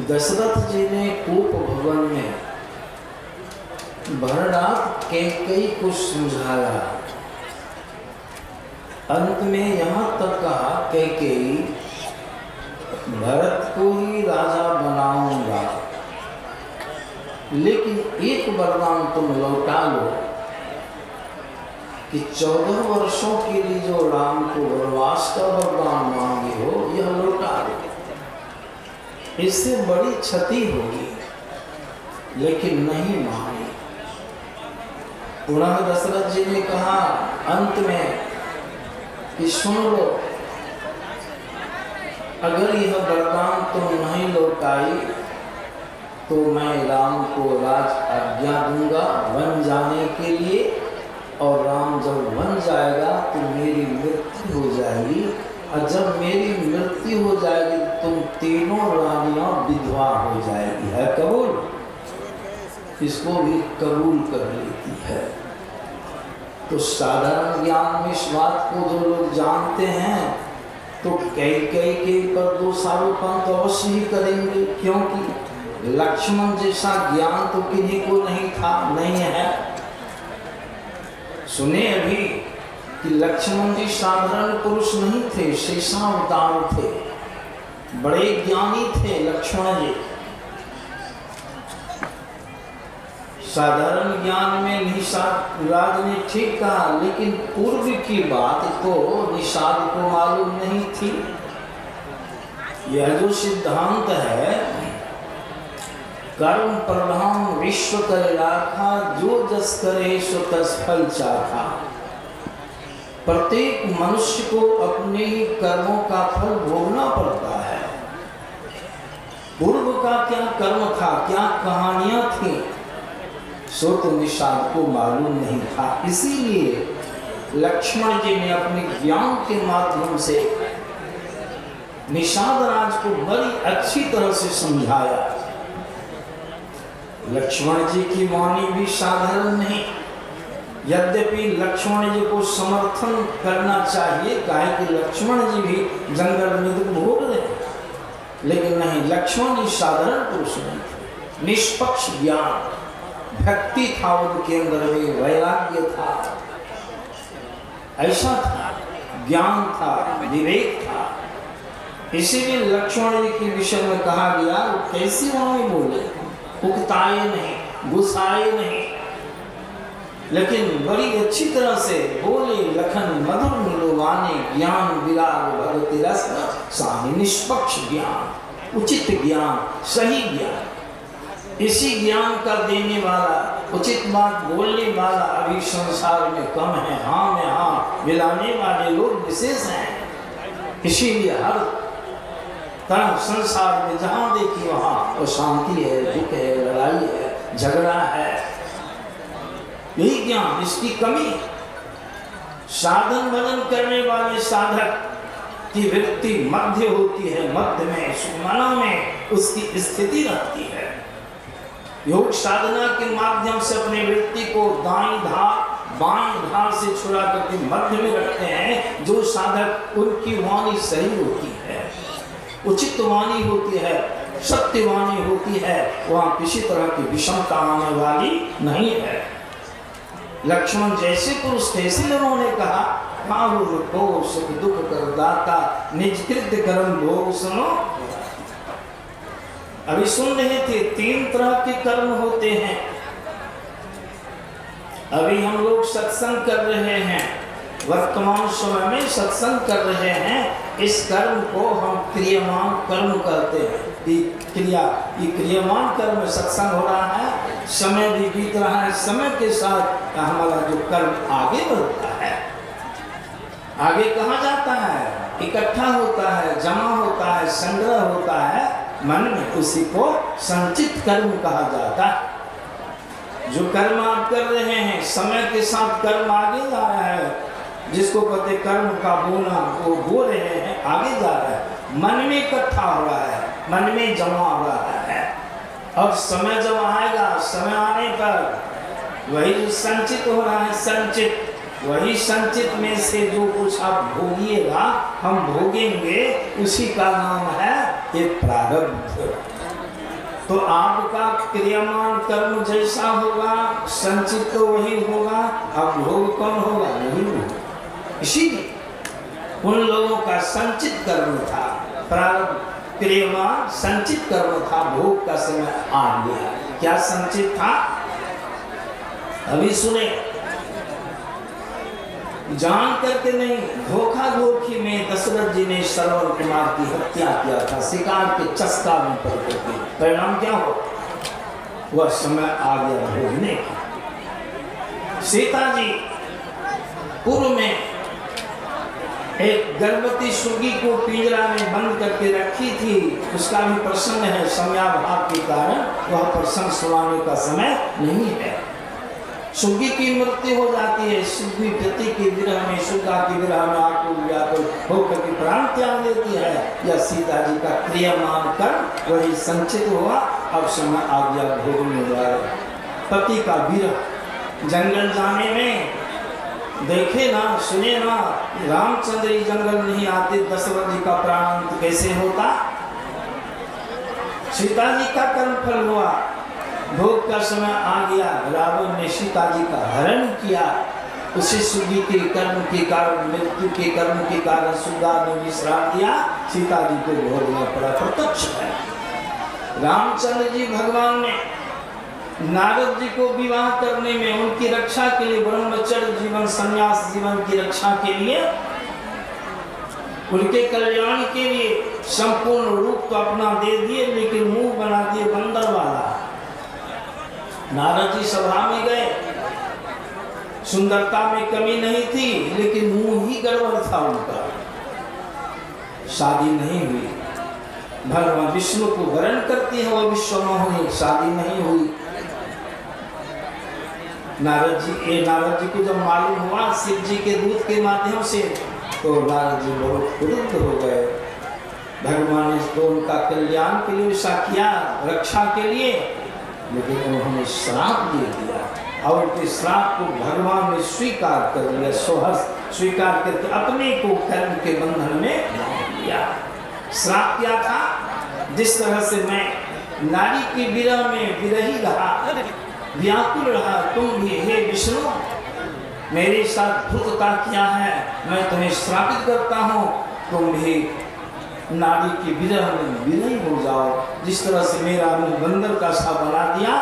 दशरथ जी ने कूप भवन में भररात कैकेयी को समझाया। अंत में यहाँ तक कहा कैकेयी भरत को ही राजा बनाऊंगा, लेकिन एक वरदान तुम लौटा लो कि 14 वर्षों के लिए जो राम को वनवास का वरदान मांगे हो यह लौटा दो, इससे बड़ी क्षति होगी। लेकिन नहीं मानी। पुनः दशरथ जी ने कहा अंत में कि सुन लो, अगर यह वरदान तुम नहीं लौटाई तो मैं राम को राज आज्ञा दूंगा वन जाने के लिए, और राम जब वन जाएगा तो मेरी मृत्यु हो जाएगी, और जब मेरी मृत्यु हो जाएगी तुम तीनों रानियां विधवा हो जाएगी। है कबूल? इसको भी कबूल कर लेती है। तो साधारण ज्ञान में इस बात को जो लोग जानते हैं तो कैकेयी के पर दोषारोपण तो अवश्य ही करेंगे, क्योंकि लक्ष्मण जैसा ज्ञान तो किन्हीं को नहीं था, नहीं है। सुने अभी कि लक्ष्मण जी साधारण पुरुष नहीं थे, शेषावतार थे, बड़े ज्ञानी थे लक्ष्मण जी। साधारण ज्ञान में निषाद राज ने ठीक कहा, लेकिन पूर्व की बात तो निषाद को मालूम नहीं थी। यह जो सिद्धांत है, कर्म प्रधान विश्व करे राखा, जो जस करे सो तस फल चाखा। प्रत्येक मनुष्य को अपने ही कर्मों का फल भोगना पड़ता है। पूर्व का क्या कर्म था, क्या कहानियां थी, सो तो निषाद को मालूम नहीं था। इसीलिए लक्ष्मण जी ने अपने ज्ञान के माध्यम से निषाद राज को बड़ी अच्छी तरह से समझाया। लक्ष्मण जी की वाणी भी साधारण नहीं। यद्यपि लक्ष्मण जी को समर्थन करना चाहिए, काहे कि लक्ष्मण जी भी जंगल में दुख भोग रहे, लेकिन नहीं, लक्ष्मण जी साधारण पुरुष नहीं थे। निष्पक्ष ज्ञान, भक्ति था उनके अंदर में, वैराग्य था, ऐसा था, ज्ञान था, विवेक था। इसीलिए लक्ष्मण जी के विषय में कहा गया कैसी वाणी बोले, उकताए नहीं, गुस्साए नहीं, लेकिन बड़ी अच्छी तरह से बोले। लखन मधुर मिलोवाने, ज्ञान विराग भगति रस सानी। निष्पक्ष ज्ञान, उचित ज्ञान, सही ज्ञान, इसी ज्ञान का देने वाला, उचित बात बोलने वाला अभी संसार में कम है। हाँ में हाँ मिलाने वाले लोग विशेष हैं। इसीलिए हर तरह संसार में जहाँ देखिए वहाँ वो शांति है, दुख है, लड़ाई है, झगड़ा है। यही ज्ञान, इसकी कमी। साधन भजन करने वाले साधक की वृत्ति मध्य होती है, मध्य में, सुमना में उसकी स्थिति रहती है। योग साधना के माध्यम से अपने व्यक्ति को दाईं धार बाईं धार से छुड़ा करके मध्य में रखते हैं। जो साधक, उनकी वाणी सही होती है, उचित वाणी होती है, सत्य वाणी होती है, वहाँ किसी तरह की विषमता आने वाली नहीं है। लक्ष्मण जैसे पुरुष थे, इसलिए उन्होंने कहा को सुख दुख कर दाता, निज कृत्य कर्म भोग सुनो। अभी सुन रहे थे 3 तरह के कर्म होते हैं। अभी हम लोग सत्संग कर रहे हैं, वर्तमान समय में सत्संग कर रहे हैं। इस कर्म को हम क्रियमान कर्म कहते हैं। ये क्रियमान कर्म सत्संग हो रहा है, समय भी बीत रहा है, समय के साथ हमारा जो कर्म आगे बढ़ता है। आगे कहाँ जाता है? इकट्ठा होता है, जमा होता है, संग्रह होता है मन में, उसी को संचित कर्म कहा जाता है। जो कर्म आप कर रहे हैं, समय के साथ कर्म आगे जा रहा है, जिसको कहते कर्म का बोना, वो बो रहे हैं, आगे जा रहा है, मन में इकट्ठा हो रहा है, मन में जमा हो रहा है। और समय जब आएगा, समय आने पर वही जो संचित हो रहा है, संचित, वही संचित में से जो कुछ आप भोगिएगा, हम भोगेंगे, उसी का नाम है ये प्रारब्ध। तो आपका क्रियामान कर्म जैसा होगा, संचित तो वही होगा, अब भोग कौन होगा? वही होगा। इसीलिए उन लोगों का संचित कर्म था, प्रारब्ध क्रियामान संचित कर्म था, भोग का समय आ गया। क्या संचित था? अभी सुने, जान करके नहीं, धोखा धोखी में दशरथ जी ने श्रवण कुमार की हत्या किया था, शिकार के चस्का में पड़ करके। परिणाम क्या हो? वह समय आ गया भोगने का। सीता जी पूर्व में एक गर्भवती सुगी को पिंजरा में बंद करके रखी थी, उसका भी प्रसंग है। समयाभाव के कारण वह प्रसंग सुनाने का समय नहीं है। सुगी की मृत्यु हो जाती है, सुगी पति के विरह में, सुगा के विरह में आकुल व्याकुल होकर के प्राण त्याग देती है। यह सीता जी का क्रियामान कर्म वही संचित हुआ, अब समय आ गया भोगने वाला। पति का विरह, जंगल जाने में देखे ना, सुने ना, रामचंद्र जी जंगल नहीं आते, दशरथ जी का प्राणांत कैसे होता? सीता जी का कर्म फल हुआ, भोग का समय आ गया, रावण ने सीता जी का हरण किया। उसी सुगी के कर्म के कारण, मृत्यु के कर्म के कारण सुगा ने विश्राम दिया, सीता जी को भोगना पड़ा। प्रत्यक्ष है। रामचंद्र जी भगवान ने नारद जी को विवाह करने में, उनकी रक्षा के लिए, ब्रह्मचर्य जीवन, संन्यास जीवन की रक्षा के लिए, उनके कल्याण के लिए संपूर्ण रूप तो अपना दे दिए, लेकिन मुंह बना दिए बंदर वाला। नारद जी सभा में गए, सुंदरता में कमी नहीं थी, लेकिन मुंह ही गड़बड़ था उनका। शादी नहीं हुई। भगवान विष्णु को वरण करती है, वह विश्वमोहिनी, शादी नहीं हुई। नारद जी को जब मालूम हुआ शिव जी के दूत के माध्यम से, तो नारद जी बहुत क्रुद्ध हो गए। भगवान ने तो उनका कल्याण के लिए ऐसा किया, रक्षा के लिए, लेकिन उन्होंने श्राप दे दिया और उनके श्राप को भगवान ने स्वीकार कर लिया, स्वहस्त स्वीकार करके अपने को कर्म के बंधन में बांध लिया। श्राप क्या था? जिस तरह से मैं नारी के विरह में विरही रहा, व्याकुल रहा, तुम भी हे विष्णु मेरे साथ धूर्तता किया है, मैं तुम्हें श्रापित करता हूँ, तुम भी नारी के विरह में विरही हो जाओ। जिस तरह से मेरा मुंह बंदर का सा बना दिया,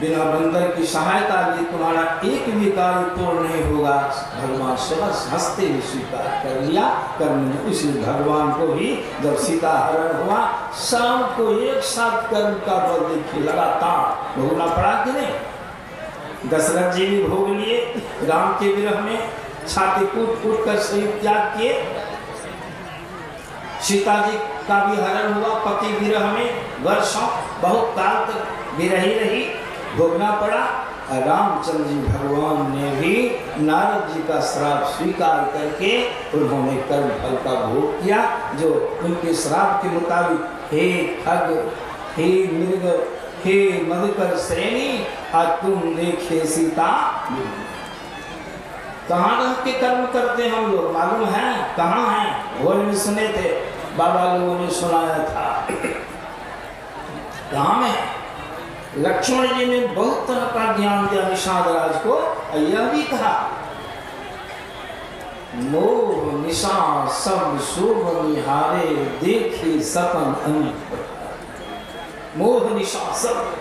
बिना बंदर की सहायता लिए तुम्हारा एक भी कार्य पूर्ण नहीं होगा। भगवान सहस हंसते ही स्वीकार कर लिया कर्म। इसलिए भगवान को भी जब सीता हरण हुआ, शाम को एक साथ कर्म का बल देखिए लगातार भोगना पड़ा कि नहीं। दशरथ जी भी भोग लिए, राम के विरह में छाती कूट कूट कर शरीर त्याग किए। सीता जी का भी हरण हुआ पति विरह में, वर्षों बहुत काल तक विरही रही, भोगना पड़ा। रामचंद्र जी भगवान ने भी नारद जी का श्राप स्वीकार करके उन्होंने कर्म फल का भोग किया, जो उनके श्राप के मुताबिक हे खग, हे मृग, हे मधुकर श्रेणी, आज तुम देखे सीता। कहाँ रह के कर्म करते हैं हम लोग, मालूम है कहाँ हैं? भोर में सुने थे, बाबा लोगों ने सुनाया था। कहाँ में? लक्ष्मण जी ने बहुत तरह का ज्ञान दिया निषाद राज को। यह भी कहा मोह निशा सब शोभ निहारे, देखे सपन अनपढ़। मोह निशा सब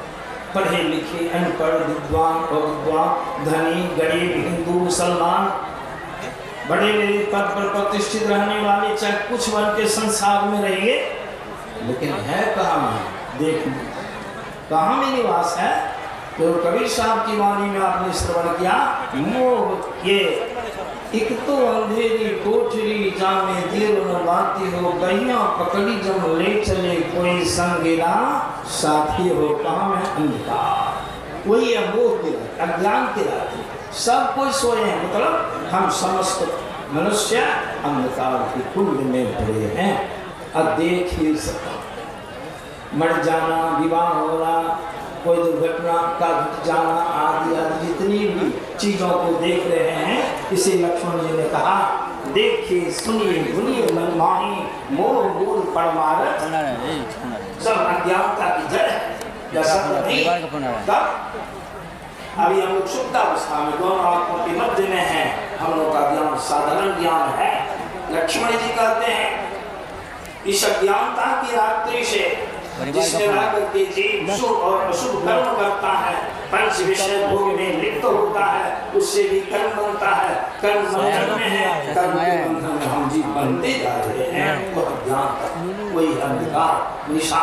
पढ़े लिखे अनपढ़, विद्वान अविद्वान, धनी गरीब, हिंदू मुसलमान, बड़े बड़े पद पर प्रतिष्ठित रहने वाले, चाहे कुछ बन के संसार में रहिए, लेकिन है कहाँ में? देख कहाँ में निवास है? तो कबीर साहब की वाणी में आपने श्रवण किया, मोह ये एक तो अंधेरी कोठरी जामे देर न बाती हो, गैया पकड़ी जब ले चले कोई संगीना साथी हो। कहाँ में? अंधकार। वही है मोह की रात, अज्ञान की रात। सब कोई सोए हैं, मतलब हम समस्त मनुष्य अंधकार की कुंड में पड़े हैं। अब देख ही सकता, मर जाना, विवाह होना, कोई दुर्घटना का घट जाना आदि आदि जितनी भी चीजों को देख रहे हैं, इसे लक्ष्मण जी ने कहा देखिए सुनिए सुनिए मनमानी, मोह मूल परमारथ, सब अज्ञानता की जड़ है। अभी हम लोग शुद्ध अवस्था में दोनों आत्माओं के मध्य में हैं, हम लोग का ज्ञान साधारण ज्ञान है। लक्ष्मण जी कहते हैं इस अज्ञानता की रात्रि से जिसने करके जीव शुभ और अशुभ कर्म करता है, पंच विषय भोग में लिप्त होता है, उससे भी कर्म बनता है। कर्म बंधन में है, कर्म के बंधन में हम जीव बनते जा रहे हैं। वो अज्ञान, वही अंधकार निशा।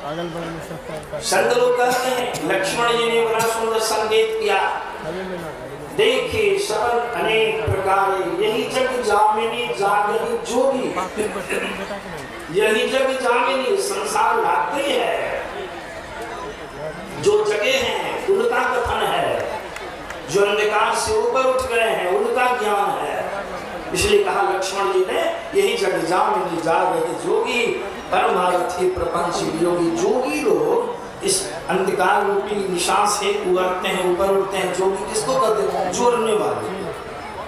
संत लोग कहते हैं लक्ष्मण जी ने बड़ा सुंदर संकेत किया, देखिए सबल अनेक प्रकार, यही जग जामिनी जागरी जोगी, यही जग जामिनी संसार लाती है। जो जगह हैं उनका कथन है, जो अंधकार से ऊपर उठ गए हैं उनका ज्ञान है। इसलिए कहा लक्ष्मण जी ने यही जग जामिनी जागरी जोगी, परमार्थी प्रपंच वियोगी। जोगी लोग इस अंधकार रूपी निशा से उबरते हैं, ऊपर उठते हैं। जोगी किसको कहते हैं? जोड़ने वाले।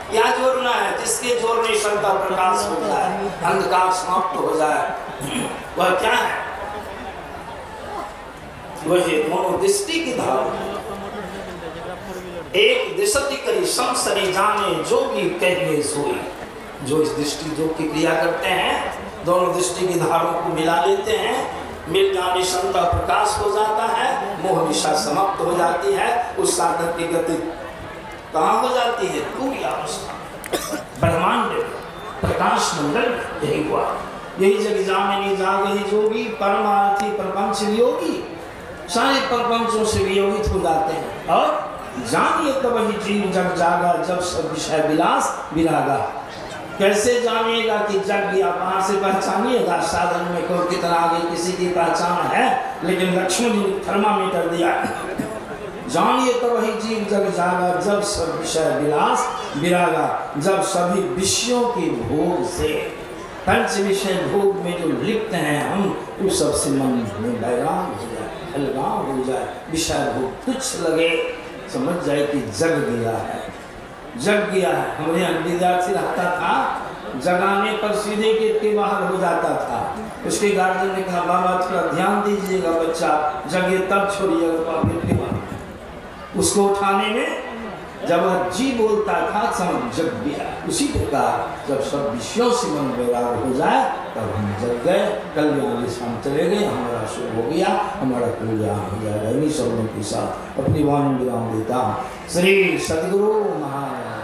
क्या जोड़ना है? जिसके जोड़ने से का प्रकाश हो जाए, अंधकार समाप्त हो जाए, वह क्या है? वह दोनों दृष्टि की धारा, एक दृष्टि करी संसरी जाने जोगी कहे सोई। जो इस दृष्टि जो की क्रिया करते हैं, दोनों दृष्टि की धारों को मिला लेते हैं, मिल जाने से का प्रकाश हो जाता है, मोह निशा समाप्त हो जाती है। उस साधक की गति कहाँ हो जाती है? पूरी अवस्था ब्रह्मांड प्रकाश मंडल। यही हुआ, यही जग जामिनी जागही जोगी, परमार्थी प्रपंच वियोगी। सारे प्रपंचों से वियोगित हो जाते हैं। और जानिए तब ही जीव जग जागा, जब सब विषय विलास विरागा। कैसे जानिएगा कि जग गया? कहाँ से पहचानिएगा? साधन में कोई कितना आगे किसी की पहचान है, लेकिन लक्ष्मण जी ने थर्मामीटर दिया। जानिए तो वही जीव जग जागा, जब सब विषय विलास विरागा। जब सभी विषयों के भोग से, पंच विषय भोग में जो लिप्त हैं हम, उस सबसे मन में बैराग हो जाए। अलगाव हो जाए, विषय भोग तुच्छ लगे, समझ जाए कि जग गया है, जग गया है। हमारे यहाँ विद्यार्थी रहता था, जगाने पर सीधे गेट के बाहर हो जाता था। उसके गार्जियन ने कहा बाबा थोड़ा ध्यान दीजिएगा, बच्चा जगे तब छोड़िएगा गेट के बाहर। उसको उठाने में जब वह जी बोलता था समझ जग गया। उसी प्रकार जब सब विषयों से मन वैराग हो जाए तब हम जग गए, कल्याण हम चले गए, हमारा शुभ हो गया, हमारा कल्याण हो जाएगा। इन्हीं शब्दों के साथ अपनी वाणी विराम देता हूँ। श्री सद्गुरु महाराज।